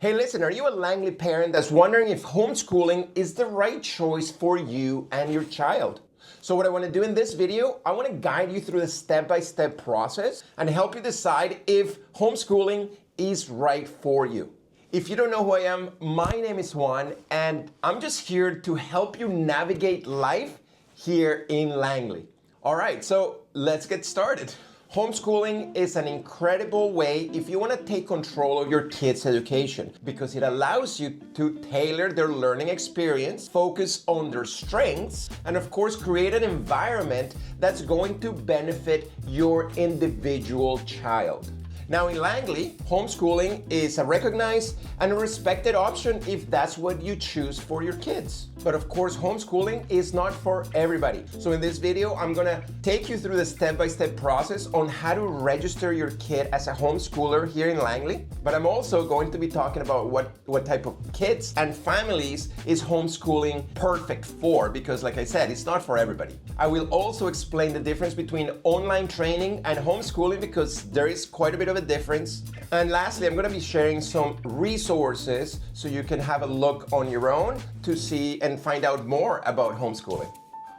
Hey listen, are you a Langley parent that's wondering if homeschooling is the right choice for you and your child? So what I want to do in this video, I want to guide you through the step-by-step process and help you decide if homeschooling is right for you. If you don't know who I am, my name is Juan and I'm just here to help you navigate life here in Langley. All right, so let's get started. Homeschooling is an incredible way if you want to take control of your kids' education because it allows you to tailor their learning experience, focus on their strengths, and of course create an environment that's going to benefit your individual child. Now in Langley, homeschooling is a recognized and a respected option if that's what you choose for your kids. But of course, homeschooling is not for everybody. So in this video, I'm gonna take you through the step-by-step process on how to register your kid as a homeschooler here in Langley. But I'm also going to be talking about what type of kids and families is homeschooling perfect for, because like I said, it's not for everybody. I will also explain the difference between online training and homeschooling because there is quite a bit of a difference. And lastly, I'm gonna be sharing some resources so you can have a look on your own to see and find out more about homeschooling.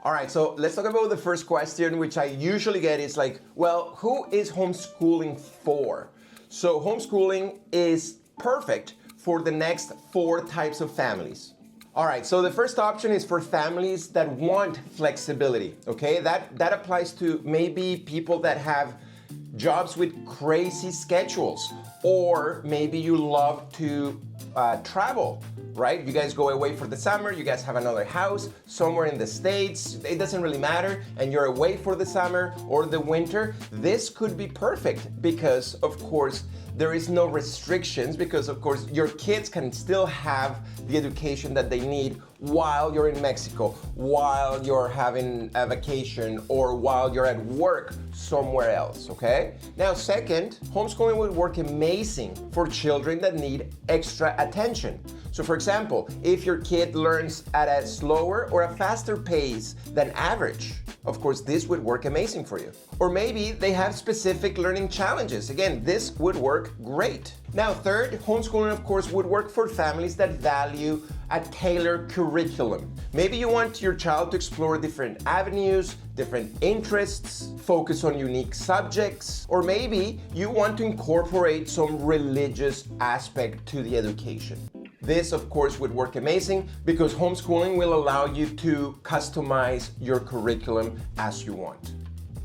All right, so let's talk about the first question, which I usually get is like, well, who is homeschooling for? So homeschooling is perfect for the next 4 types of families. All right, so the first option is for families that want flexibility, okay? That applies to maybe people that have jobs with crazy schedules, or maybe you love to travel, right? You guys go away for the summer, you guys have another house somewhere in the States, it doesn't really matter, and you're away for the summer or the winter. This could be perfect because, of course, there is no restrictions because, of course, your kids can still have the education that they need while you're in Mexico, while you're having a vacation, or while you're at work somewhere else, okay? Now, second, homeschooling would work amazing for children that need extra attention. So for example, if your kid learns at a slower or a faster pace than average, of course, this would work amazing for you. Or maybe they have specific learning challenges. Again, this would work great. Now, third, homeschooling, of course, would work for families that value a tailored curriculum. Maybe you want your child to explore different avenues, different interests, focus on unique subjects, or maybe you want to incorporate some religious aspect to the education. This, of course, would work amazing because homeschooling will allow you to customize your curriculum as you want.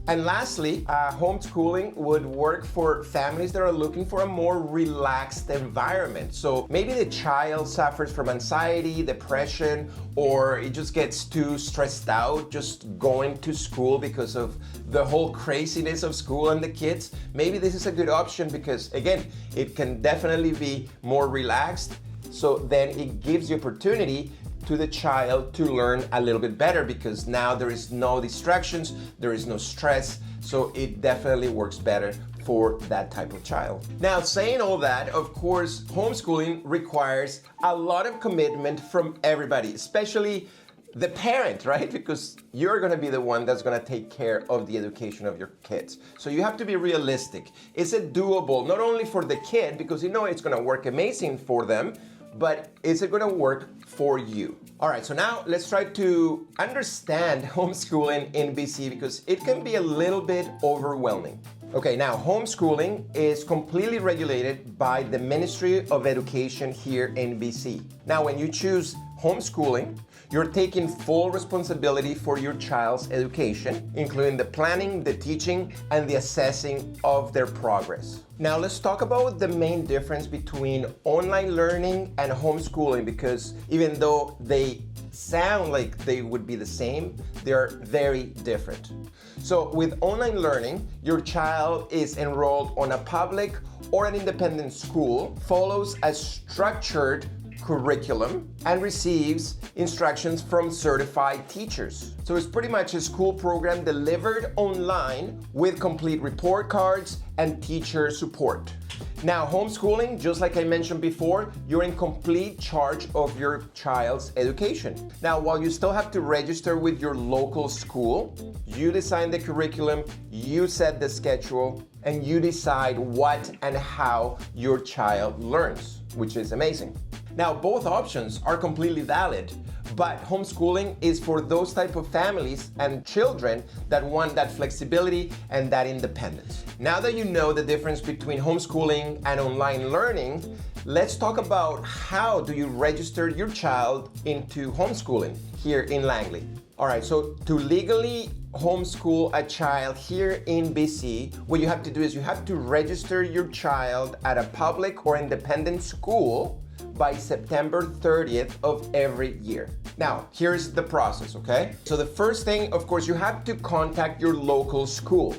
And lastly, homeschooling would work for families that are looking for a more relaxed environment. So maybe the child suffers from anxiety, depression, or it just gets too stressed out just going to school because of the whole craziness of school and the kids. Maybe this is a good option because, again, it can definitely be more relaxed. So then it gives the opportunity to the child to learn a little bit better because now there is no distractions, there is no stress, so it definitely works better for that type of child. Now, saying all that, of course, homeschooling requires a lot of commitment from everybody, especially the parent, right? Because you're gonna be the one that's gonna take care of the education of your kids. So you have to be realistic. Is it doable, not only for the kid, because you know it's gonna work amazing for them, but is it gonna work for you? All right, so now let's try to understand homeschooling in BC because it can be a little bit overwhelming. Okay, now homeschooling is completely regulated by the Ministry of Education here in BC. Now, when you choose homeschooling, you're taking full responsibility for your child's education, including the planning, the teaching, and the assessing of their progress. Now let's talk about the main difference between online learning and homeschooling because even though they sound like they would be the same, they're very different. So with online learning, your child is enrolled on a public or an independent school, follows a structured curriculum, and receives instructions from certified teachers. So it's pretty much a school program delivered online with complete report cards and teacher support. Now, homeschooling, just like I mentioned before, you're in complete charge of your child's education. Now, while you still have to register with your local school, you design the curriculum, you set the schedule, and you decide what and how your child learns, which is amazing. Now, both options are completely valid, but homeschooling is for those type of families and children that want that flexibility and that independence. Now that you know the difference between homeschooling and online learning, let's talk about how do you register your child into homeschooling here in Langley. All right, so to legally homeschool a child here in BC, what you have to do is you have to register your child at a public or independent school by September 30th of every year. Now, here's the process, okay? So the first thing, of course, you have to contact your local school.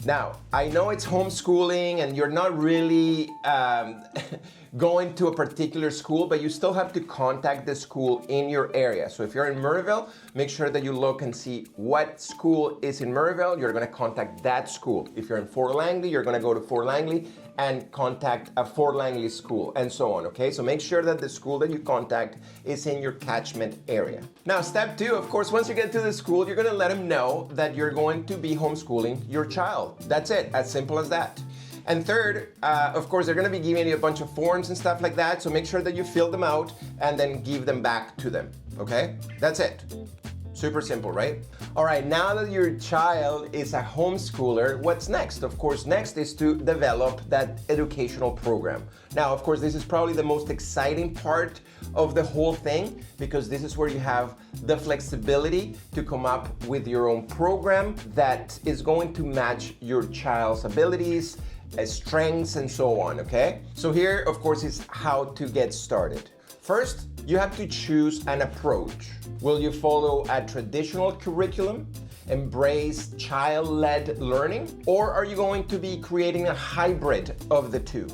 Now, I know it's homeschooling and you're not really going to a particular school, but you still have to contact the school in your area. So if you're in Murrayville, make sure that you look and see what school is in Murrayville. You're gonna contact that school. If you're in Fort Langley, you're gonna go to Fort Langley and contact a Fort Langley school and so on, okay? So make sure that the school that you contact is in your catchment area. Now, step 2, of course, once you get to the school, you're gonna let them know that you're going to be homeschooling your child. That's it, as simple as that. And third, of course, they're gonna be giving you a bunch of forms and stuff like that, so make sure that you fill them out and then give them back to them, okay? That's it. Super simple, right? All right, now that your child is a homeschooler, what's next? Of course, next is to develop that educational program. Now, of course, this is probably the most exciting part of the whole thing because this is where you have the flexibility to come up with your own program that is going to match your child's abilities, strengths, and so on, okay? So here, of course, is how to get started. First, you have to choose an approach. Will you follow a traditional curriculum, embrace child-led learning, or are you going to be creating a hybrid of the two?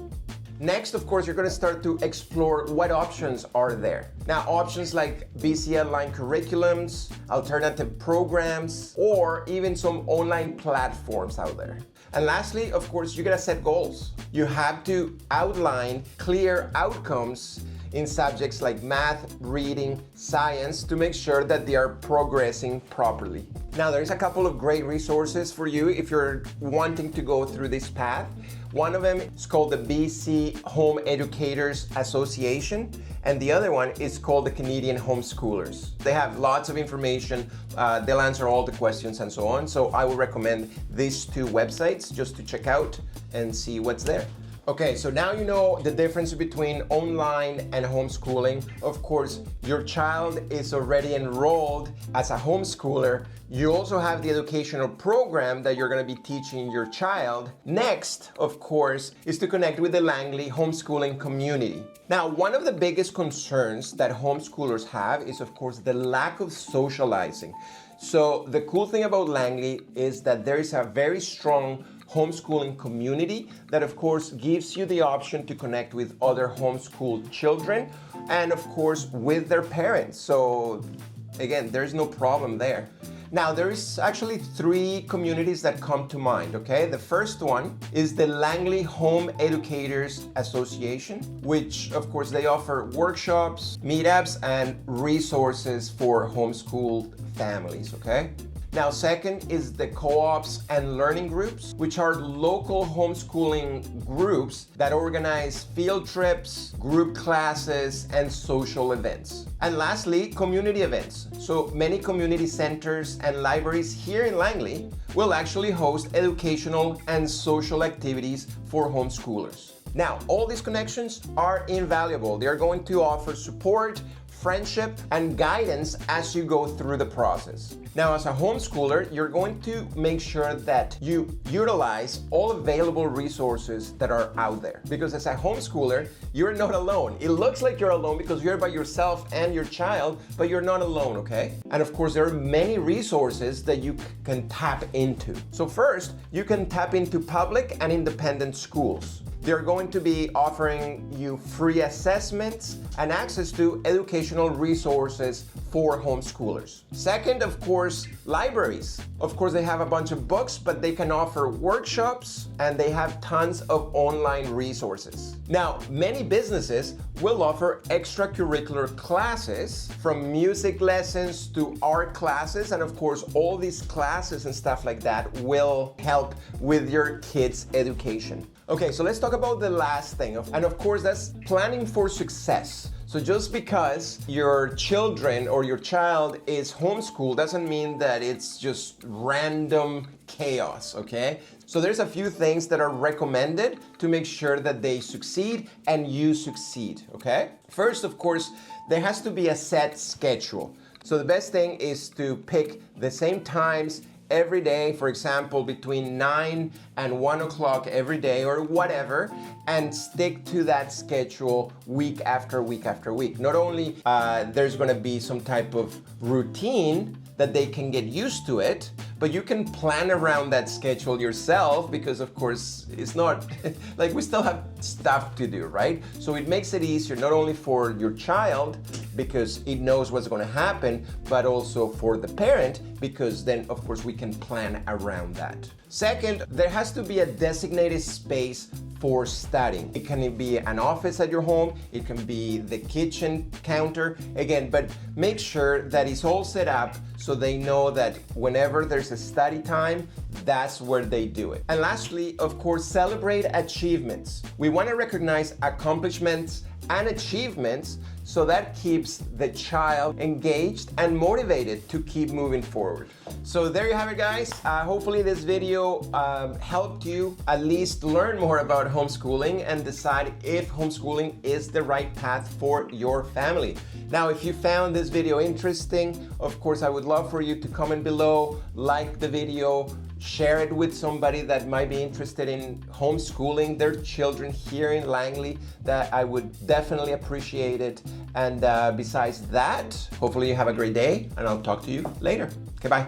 Next, of course, you're going to start to explore what options are there. Now, options like BC online curriculums, alternative programs, or even some online platforms out there. And lastly, of course, you're going to set goals. You have to outline clear outcomes in subjects like math, reading, science to make sure that they are progressing properly. Now, there's a couple of great resources for you if you're wanting to go through this path. One of them is called the BC Home Educators Association, and the other one is called the Canadian Homeschoolers. They have lots of information, they'll answer all the questions and so on, so I would recommend these two websites just to check out and see what's there. Okay, so now you know the difference between online and homeschooling. Of course, your child is already enrolled as a homeschooler. You also have the educational program that you're going to be teaching your child. Next, of course, is to connect with the Langley homeschooling community. Now, one of the biggest concerns that homeschoolers have is, of course, the lack of socializing. So the cool thing about Langley is that there is a very strong homeschooling community that of course gives you the option to connect with other homeschooled children and of course with their parents. So again, there's no problem there. Now, there is actually 3 communities that come to mind, okay? The first one is the Langley Home Educators Association, which of course they offer workshops, meetups, and resources for homeschooled families, okay? Now, second is the co-ops and learning groups, which are local homeschooling groups that organize field trips, group classes, and social events. And lastly, community events. So many community centers and libraries here in Langley will actually host educational and social activities for homeschoolers. Now, all these connections are invaluable. They are going to offer support, friendship, and guidance as you go through the process. Now, as a homeschooler, you're going to make sure that you utilize all available resources that are out there. Because as a homeschooler, you're not alone. It looks like you're alone because you're by yourself and your child, but you're not alone, okay? And of course, there are many resources that you can tap into. So first, you can tap into public and independent schools. They're going to be offering you free assessments and access to educational resources for homeschoolers. Second, of course, libraries. Of course, they have a bunch of books, but they can offer workshops and they have tons of online resources. Now, many businesses will offer extracurricular classes, from music lessons to art classes, and of course, all these classes and stuff like that will help with your kids' education. Okay, so let's talk about the last thing, and of course, that's planning for success. So just because your children or your child is homeschooled doesn't mean that it's just random chaos, okay? So there's a few things that are recommended to make sure that they succeed and you succeed, okay? First, of course, there has to be a set schedule. So the best thing is to pick the same times every day, for example, between 9 and 1 o'clock every day or whatever, and stick to that schedule week after week after week. Not only there's gonna be some type of routine that they can get used to it, but you can plan around that schedule yourself, because of course it's not like we still have stuff to do, right? So it makes it easier not only for your child because it knows what's going to happen, but also for the parent, because then of course we can plan around that. Second, there has to be a designated space for studying. It can be an office at your home, it can be the kitchen counter, again, but make sure that it's all set up so they know that whenever there's a study time, that's where they do it. And lastly, of course, celebrate achievements. We want to recognize accomplishments and achievements, so that keeps the child engaged and motivated to keep moving forward. So there you have it, guys. Hopefully this video helped you at least learn more about homeschooling and decide if homeschooling is the right path for your family. Now, if you found this video interesting, of course, I would love for you to comment below, like the video, share it with somebody that might be interested in homeschooling their children here in Langley. That I would definitely appreciate it. And besides that, hopefully you have a great day, and I'll talk to you later. Okay, bye.